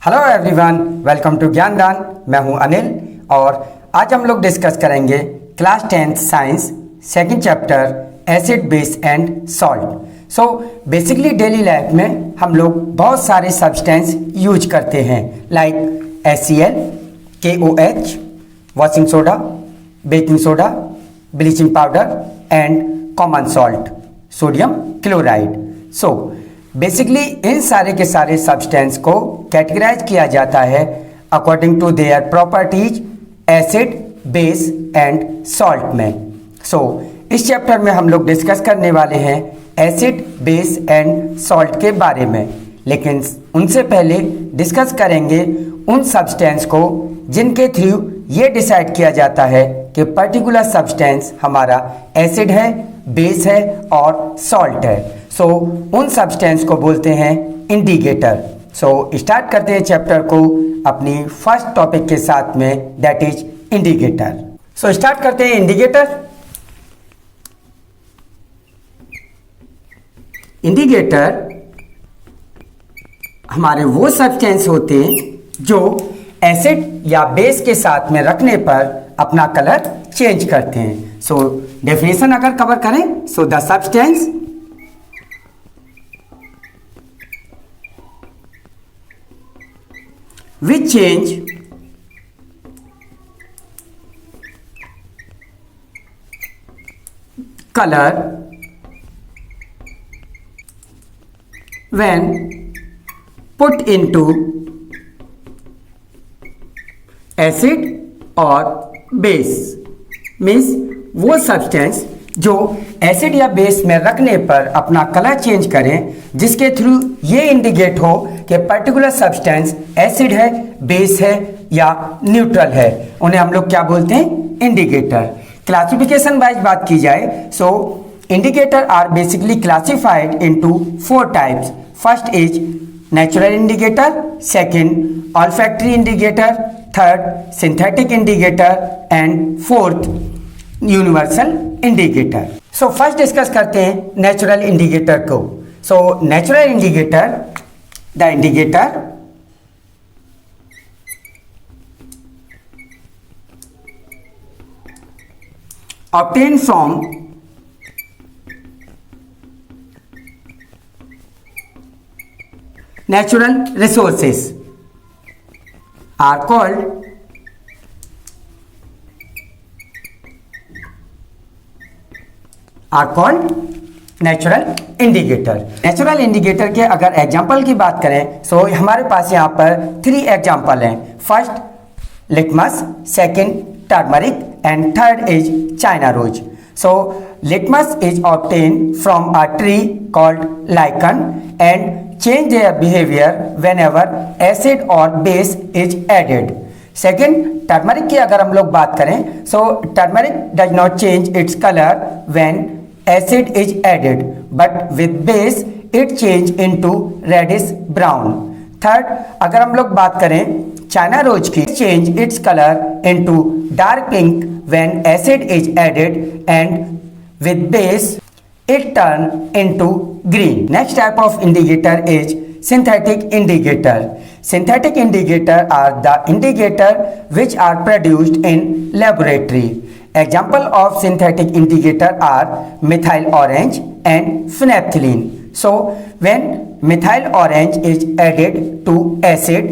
Hello everyone, welcome to Gyandaan. मैं हूं अनिल और आज हम लोग डिस्कस करेंगे class 10th science second chapter acid base and salt. So basically daily life में हम लोग बहुत सारे सब्सटेंस यूज करते हैं like HCl, KOH, washing soda, baking soda, bleaching powder and common salt sodium chloride. So basically इन सारे के सारे सब्सटेंस को कैटेगराइज किया जाता है according to their properties acid, base and salt में। सो इस चैप्टर में हम लोग डिस्कस करने वाले हैं एसिड, बेस एंड सॉल्ट के बारे में, लेकिन उनसे पहले डिस्कस करेंगे उन सब्सटेंस को जिनके थ्रू ये डिसाइड किया जाता है कि पर्टिकुलर सब्सटेंस हमारा एसिड है, बेस है और सॉल्ट है। सो उन सब्सटेंस को बोलते हैं इंडिकेटर। सो स्टार्ट करते हैं चैप्टर को अपनी फर्स्ट टॉपिक के साथ में, that is indicator. So start करते हैं इंडिकेटर। इंडिकेटर हमारे वो सब्सटेंस होते हैं जो एसिड या बेस के साथ में रखने पर अपना कलर चेंज करते हैं। सो डेफिनेशन अगर कवर करें, so the substance which change color when put into acid or base means वो सब्सटेंस जो एसिड या बेस में रखने पर अपना कलर चेंज करें, जिसके थ्रू ये इंडिकेट हो कि पर्टिकुलर सब्सटेंस एसिड है, बेस है या न्यूट्रल है, उन्हें हम लोग क्या बोलते हैं? इंडिकेटर। क्लासिफिकेशन वाइज बात की जाए, so indicator are basically classified into 4 types. First is natural indicator, second olfactory indicator, third synthetic indicator and fourth universal indicator. So first discuss करते हैं नेचुरल इंडिकेटर को। So natural indicator, the indicator obtained from natural resources are called natural indicator. Natural indicator के अगर example की बात करें, सो हमारे पास यहाँ पर 3 एग्जाम्पल हैं। First litmus, second turmeric and third is China rose. So litmus is obtain from a tree called lichen and change their behaviour whenever acid और base is added. Second turmeric की अगर हम लोग बात करें, so turmeric does not change its colour when acid is added, but with base it change into reddish brown. Third अगर हम लोग बात करें चाइना रोज की, change its color into dark pink when acid is added and with base it turn into green. Next type of indicator is synthetic indicator. Synthetic indicator are the indicator which are produced in laboratory. Example of synthetic indicator are methyl orange and phenolphthalein. So when methyl orange is added to acid,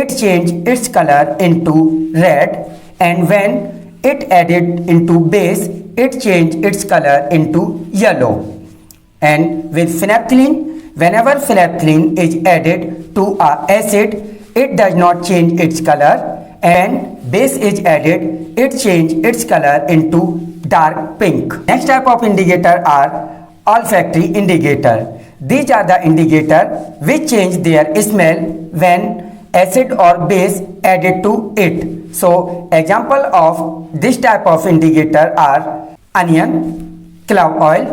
it change its color into red, and when it added into base, it change its color into yellow. And with phenolphthalein, whenever phenolphthalein is added to a acid, it does not change its color, and base is added, it change its color into dark pink. Next type of indicator are olfactory indicator. These are the indicator which change their smell when acid or base added to it. So example of this type of indicator are onion, clove oil,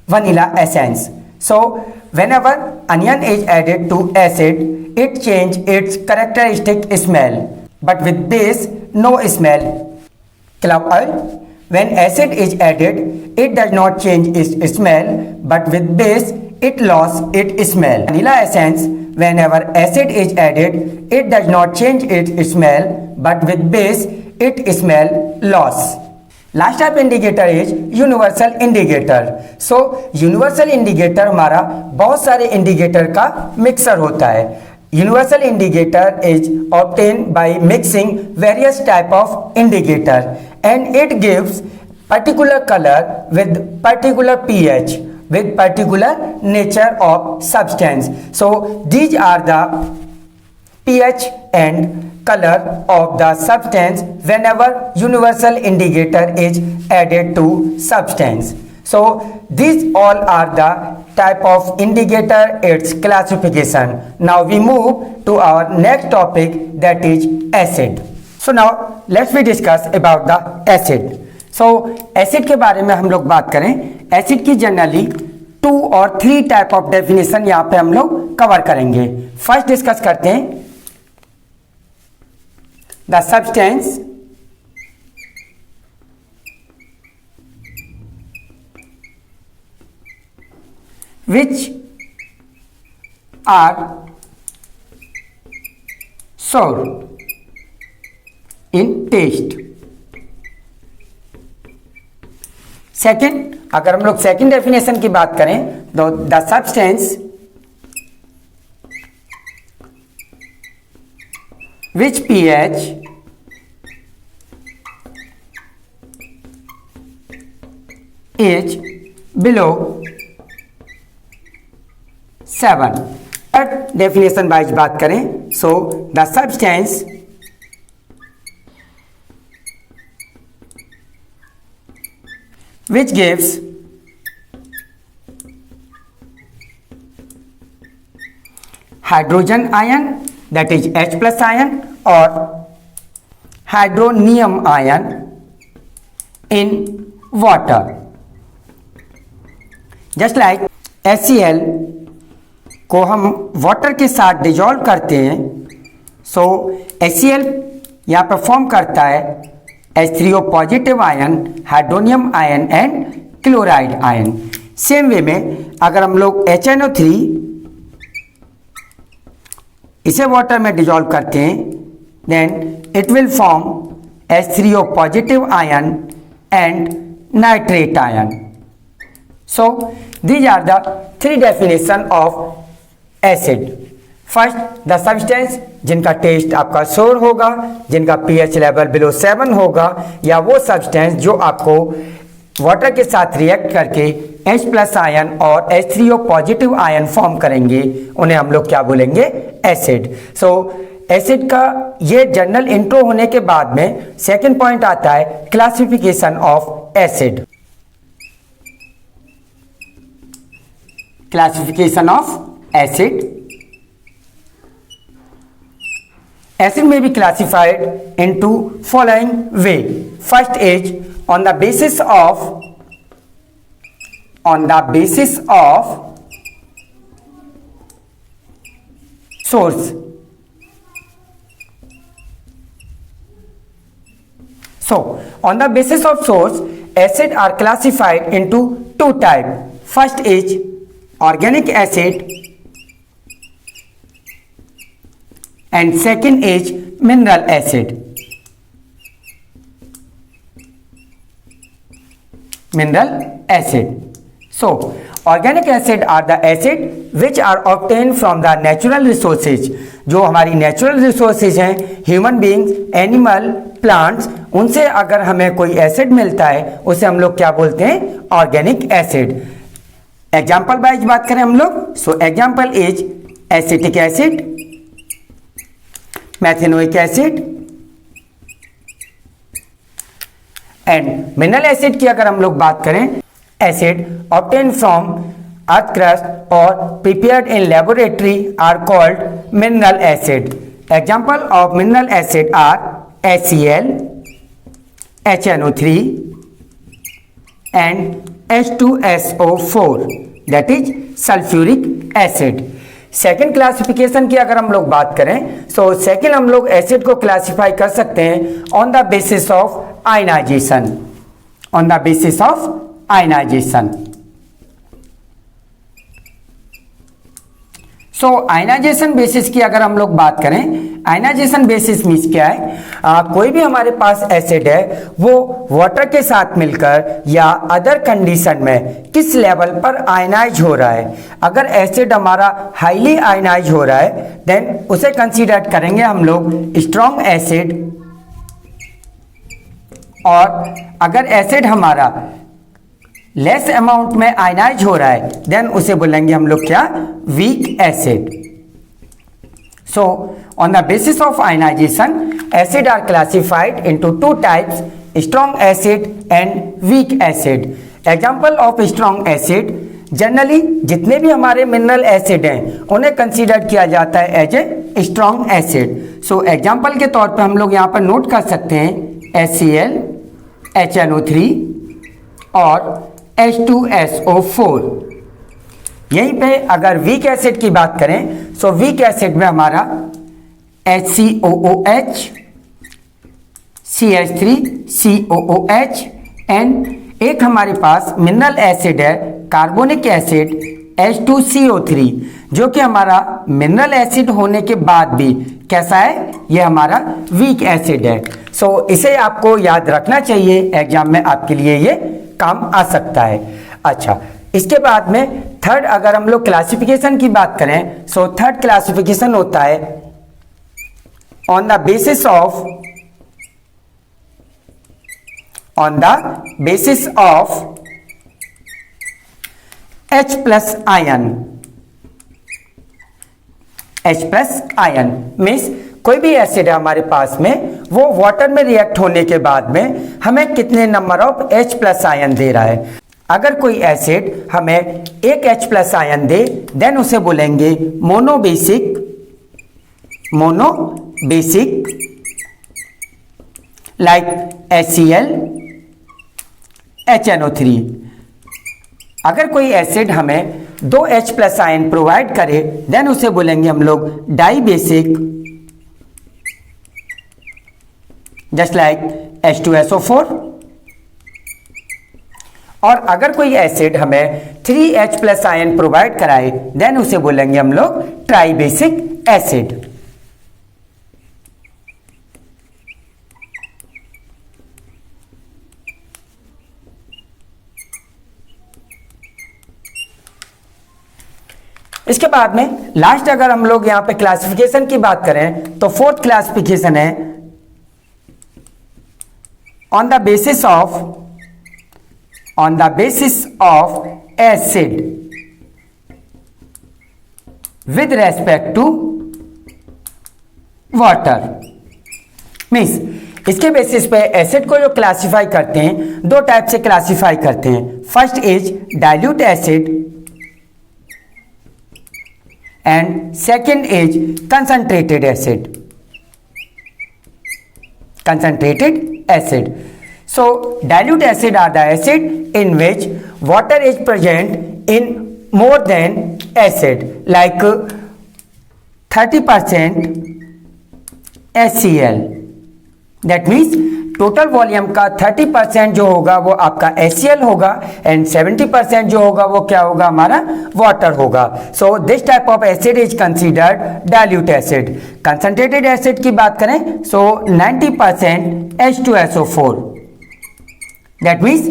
vanilla essence. So whenever onion is added to acid, it change its characteristic smell, but with base no smell. Clove oil, when acid is added, it does not change its smell, but with base it lost its smell. Vanilla essence, whenever acid is added, it does not change its smell, but with base, it smell loss. Last type indicator is universal indicator. So universal indicator हमारा बहुत सारे indicator का mixer होता है. Universal indicator is obtained by mixing various type of indicator, and it gives particular color with particular pH, with particular nature of substance. So these are the pH and color of the substance whenever universal indicator is added to substance. So these all are the type of indicator, its classification. Now we move to our next topic, that is acid. So now let's we discuss about the acid. So acid के बारे में हम लोग बात करें. acid की generally 2 और 3 type of definition यहाँ पे हम लोग कवर करेंगे. फर्स्ट डिस्कस करते हैं the substance which are sour in taste. Second, अगर हम लोग सेकेंड डेफिनेशन की बात करें तो the substance which pH is below 7. Third definition wise बात करें, so the substance which gives hydrogen ion, that is H plus ion, or hydronium ion in water. Just like HCl को हम water के साथ डिजॉल्व करते हैं, सो HCl यहाँ पर फॉर्म करता है H3O positive ion, hydronium ion and chloride ion. Same way में अगर हम लोग HNO3 इसे वाटर में डिजॉल्व करते हैं, then it will form H3O positive ion and nitrate ion. So these are the 3 definition of acid. First, the substance जिनका taste आपका सोर होगा, जिनका पीएच लेवल बिलो 7 होगा, या वो सब्सटेंस जो आपको वाटर के साथ रिएक्ट करके H प्लस आयन और H3O पॉजिटिव आयन फॉर्म करेंगे, उन्हें हम लोग क्या बोलेंगे? एसिड. सो एसिड का ये जनरल इंट्रो होने के बाद में सेकेंड पॉइंट आता है classification of acid. Classification of acid. Acid may be classified into following way. First is on the basis of source. So on the basis of source, acid are classified into 2 types. First is organic acid and second is mineral acid. Mineral acid. So organic acid are the acid which are obtained from the natural resources. जो हमारी natural resources हैं, human beings, animal, plants, उनसे अगर हमें कोई acid मिलता है उसे हम लोग क्या बोलते हैं? Organic acid. एग्जाम्पल वाइज बात करें हम लोग, so example is acetic acid, methanoic acid and mineral acid की अगर हम लोग बात करें, acid obtain from earth crust और prepared in laboratory are called mineral acid. Example of mineral acid are HCl, HNO3 and H2SO4, that is sulphuric acid. Second classification की अगर हम लोग बात करें, सो सेकेंड हम लोग एसिड को क्लासिफाई कर सकते हैं on the basis of ionisation. On the basis of ionisation. So ionisation basis की अगर हम लोग बात करें, आयनाइजेशन बेसिस मीन्स क्या है, कोई भी हमारे पास एसिड है वो वाटर के साथ मिलकर या अदर कंडीशन में किस लेवल पर आयनाइज हो रहा है। अगर एसिड हमारा हाईली आयनाइज हो रहा है देन उसे कंसीडर करेंगे हम लोग स्ट्रॉन्ग एसिड, और अगर एसिड हमारा लेस अमाउंट में आयनाइज हो रहा है देन उसे बोलेंगे हम लोग क्या, weak acid. So on the basis of ionisation acid are classified into two types, strong acid and weak acid. Example of strong acid, generally जितने भी हमारे मिनरल एसिड हैं उन्हें कंसीडर किया जाता है as a strong acid. So example के तौर पे हम लोग यहाँ पर नोट कर सकते हैं HCl, HNO3 और H2SO4। यहीं पे अगर वीक एसिड की बात करें सो वीक एसिड में हमारा HCOOH, CH3COOH एंड एक हमारे पास मिनरल एसिड है कार्बोनिक एसिड H2CO3, जो कि हमारा मिनरल एसिड होने के बाद भी कैसा है, ये हमारा वीक एसिड है। सो इसे आपको याद रखना चाहिए, एग्जाम में आपके लिए ये काम आ सकता है। अच्छा, इसके बाद में थर्ड अगर हम लोग क्लासिफिकेशन की बात करें सो थर्ड क्लासिफिकेशन होता है on the basis of H plus ion. H plus ion means कोई भी एसिड है हमारे पास में वो वाटर में रिएक्ट होने के बाद में हमें कितने number of H plus ion दे रहा है। अगर कोई एसिड हमें एक H प्लस आयन दे देन उसे बोलेंगे मोनोबेसिक लाइक HCl, HNO3। अगर कोई एसिड हमें दो H प्लस आयन प्रोवाइड करे देन उसे बोलेंगे हम लोग die basic, just like H2SO4। और अगर कोई एसिड हमें 3H प्लस आयन प्रोवाइड कराए देन उसे बोलेंगे हम लोग ट्राई बेसिक एसिड। इसके बाद में लास्ट अगर हम लोग यहां पे क्लासिफिकेशन की बात करें तो फोर्थ क्लासिफिकेशन है on the basis of acid with respect to water. Means इसके बेसिस पे एसिड को जो क्लासिफाई करते हैं दो टाइप से क्लासिफाई करते हैं। First is dilute acid and second is concentrated acid. So dilute acid are the acid in which water is present in more than acid, like 30% HCl। that means total volume का 30% जो होगा वो आपका HCl होगा and 70% जो होगा वो क्या होगा, हमारा वाटर होगा। So this type of acid is considered dilute acid. Concentrated acid की बात करें सो 90% H2SO4। दैट मीन्स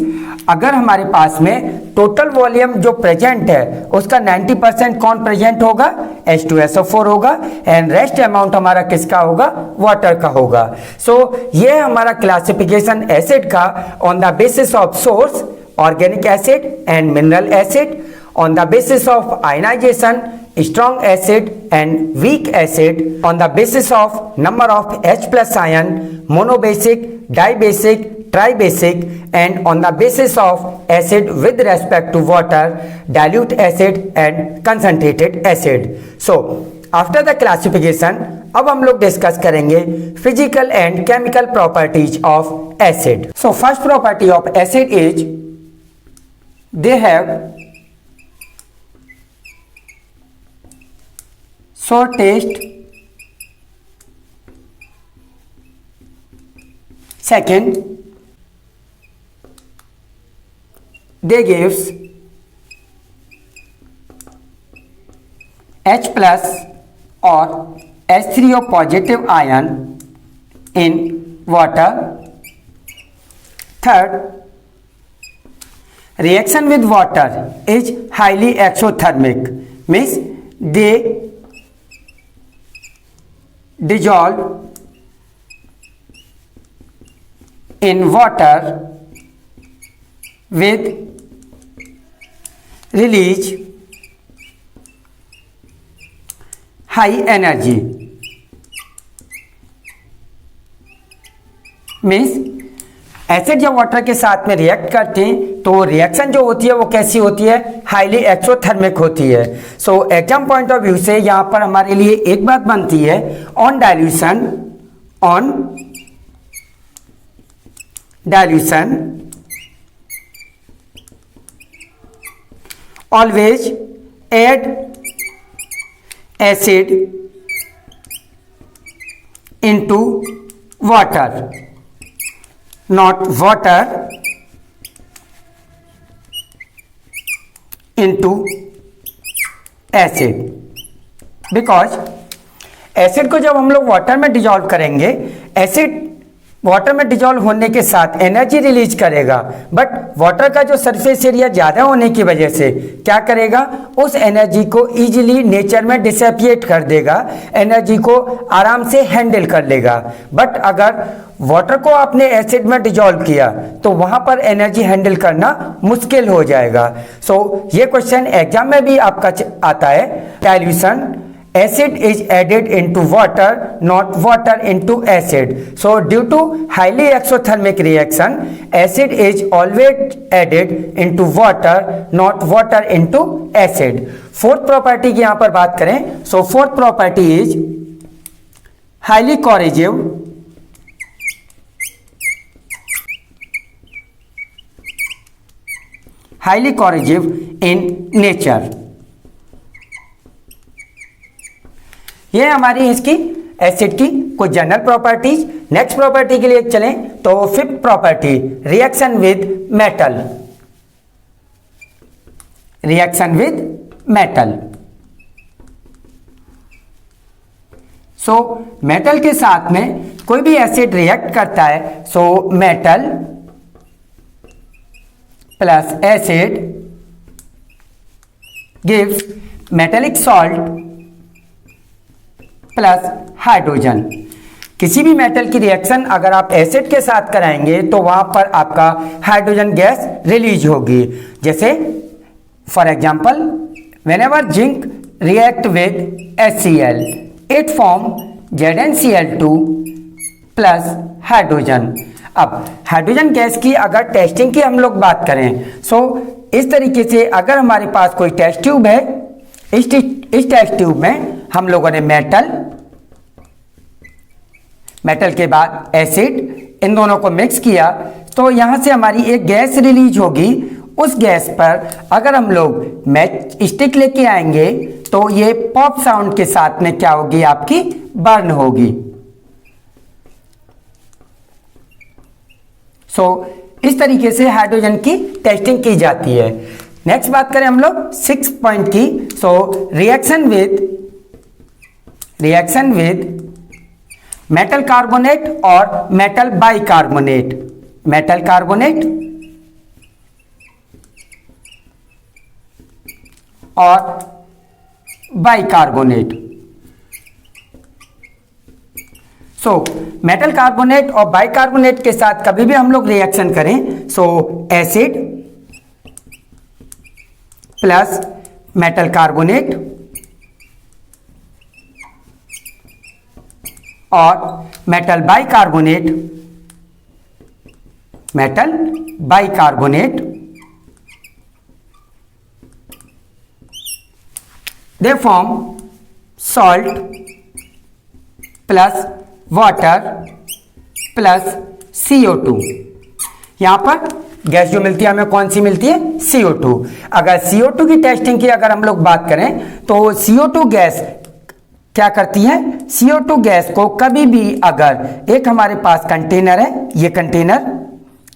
अगर हमारे पास में टोटल वॉल्यूम जो प्रेजेंट है उसका 90% कौन प्रेजेंट होगा, H2SO4 होगा एंड रेस्ट अमाउंट हमारा किसका होगा, वाटर का होगा। सो ये हमारा क्लासिफिकेशन एसिड का on the basis of source organic acid and mineral acid, on the basis of ionization strong acid and weak acid, on the basis of number of H plus ion, monobasic, dibasic, tribasic, and on the basis of acid with respect to water, dilute acid and concentrated acid. So after the classification अब हम लोग discuss करेंगे physical and chemical properties of acid. So first property of acid is they have sour taste, second they gives H plus or H3O positive ion in water. Third, reaction with water is highly exothermic, means they dissolve in water with release high energy, means acid जब water के साथ में react करते हैं तो reaction जो होती है वो कैसी होती है, हाईली एक्सोथर्मिक होती है. So exam point of view से यहाँ पर हमारे लिए एक बात बनती है, on dilution always add acid into water, not water into acid, because acid को जब हम लोग वाटर में डिजॉल्व करेंगे, एसिड वाटर में डिजॉल्व होने के साथ एनर्जी रिलीज करेगा, बट वाटर का जो सरफेस एरिया ज़्यादा होने की वजह से क्या करेगा, उस एनर्जी को इजीली नेचर में डिसएपिएट कर देगा, एनर्जी को आराम से हैंडल कर लेगा. बट अगर वाटर को आपने एसिड में डिजॉल्व किया तो वहाँ पर एनर्जी हैंडल करना मुश्किल हो जाएगा. सो ये क्वेश्चन एग्जाम में भी आपका आता है, dilution acid is added into water, not water into acid. So due to highly exothermic reaction, acid is always added into water, not water into acid. Fourth property की यहाँ पर बात करें, so fourth property is highly corrosive, highly corrosive in nature. ये हमारी इसकी acid की कुछ जनरल प्रॉपर्टीज. नेक्स्ट प्रॉपर्टी के लिए चलें तो fifth property, reaction with metal. Reaction with metal. So metal के साथ में कोई भी एसिड रिएक्ट करता है, so metal plus acid gives metallic salt plus hydrogen. किसी भी मेटल की रिएक्शन अगर आप एसिड के साथ कराएंगे तो वहां पर आपका हाइड्रोजन गैस रिलीज होगी. जैसे for example, whenever zinc react with HCl it form ZnCl2 plus hydrogen. अब हाइड्रोजन गैस की अगर टेस्टिंग की हम लोग बात करें, सो इस तरीके से अगर हमारे पास कोई टेस्ट ट्यूब है, इस टेस्ट ट्यूब में हम लोगों ने मेटल के बाद एसिड, इन दोनों को मिक्स किया तो यहां से हमारी एक गैस रिलीज होगी. उस गैस पर अगर हम लोग मैच स्टिक लेके आएंगे तो ये पॉप साउंड के साथ में क्या होगी, आपकी बर्न होगी. सो इस तरीके से हाइड्रोजन की टेस्टिंग की जाती है. नेक्स्ट बात करें हम लोग 6 पॉइंट की. So reaction with metal carbonate और मेटल बाइकार्बोनेट. मेटल कार्बोनेट और बाइकार्बोनेट. सो मेटल कार्बोनेट और बाइकार्बोनेट के साथ कभी भी हम लोग रिएक्शन करें, so acid plus metal carbonate और metal bicarbonate they form salt plus water plus CO2. यहां पर गैस जो मिलती है हमें कौन सी मिलती है, CO2. अगर CO2 की टेस्टिंग की अगर हम लोग बात करें तो CO2 गैस क्या करती है, CO2 गैस को कभी भी अगर एक हमारे पास कंटेनर है, ये कंटेनर,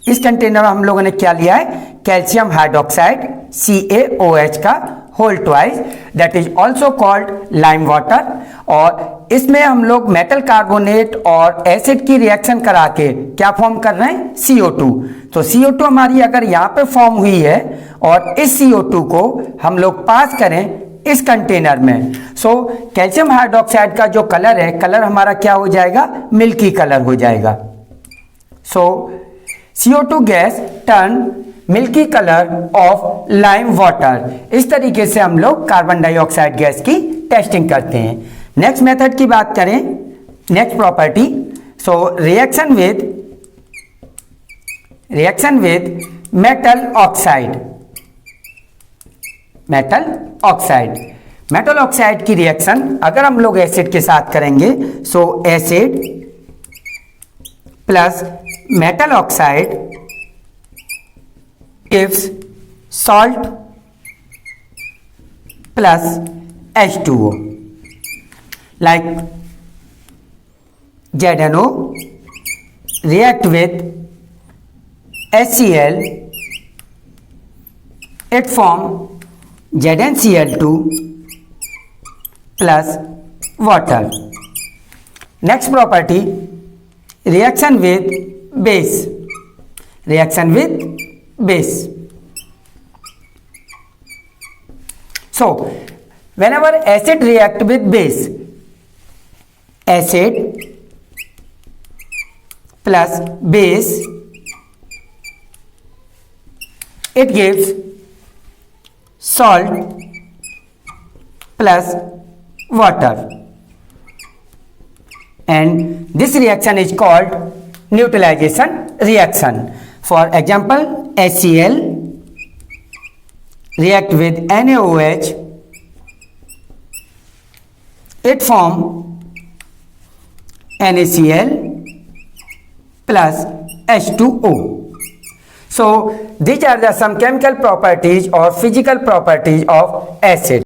इस कंटेनर में हम लोगों ने क्या लिया है, कैल्शियम हाइड्रोक्साइड CaOH का whole twice, that is also called lime water. और इसमें हम लोग मेटल कार्बोनेट और एसिड की रिएक्शन करा के क्या फॉर्म कर रहे हैं, CO2। तो CO2 हमारी अगर यहाँ पे फॉर्म हुई है और इस CO2 को हम लोग पास करें इस कंटेनर में, सो कैल्शियम हाइड्रोक्साइड का जो कलर है, कलर हमारा क्या हो जाएगा, मिल्की कलर हो जाएगा। सो CO2 gas turn milky colour of lime water. इस तरीके से हम लोग कार्बन डाइऑक्साइड गैस की टेस्टिंग करते हैं। नेक्स्ट मेथड की बात करें, next property, so reaction with metal oxide. Metal oxide की रिएक्शन अगर हम लोग एसिड के साथ करेंगे, सो acid plus metal oxide gives salt plus H2O, like ZNO react with HCl, it form ZnCl2 plus water. Next property, reaction with base. So whenever acid react with base, acid plus base, it gives salt plus water, and this reaction is called neutralization reaction. For example, HCl react with NaOH, it form NaCl plus H2O. So these are the some chemical properties or physical properties of acid.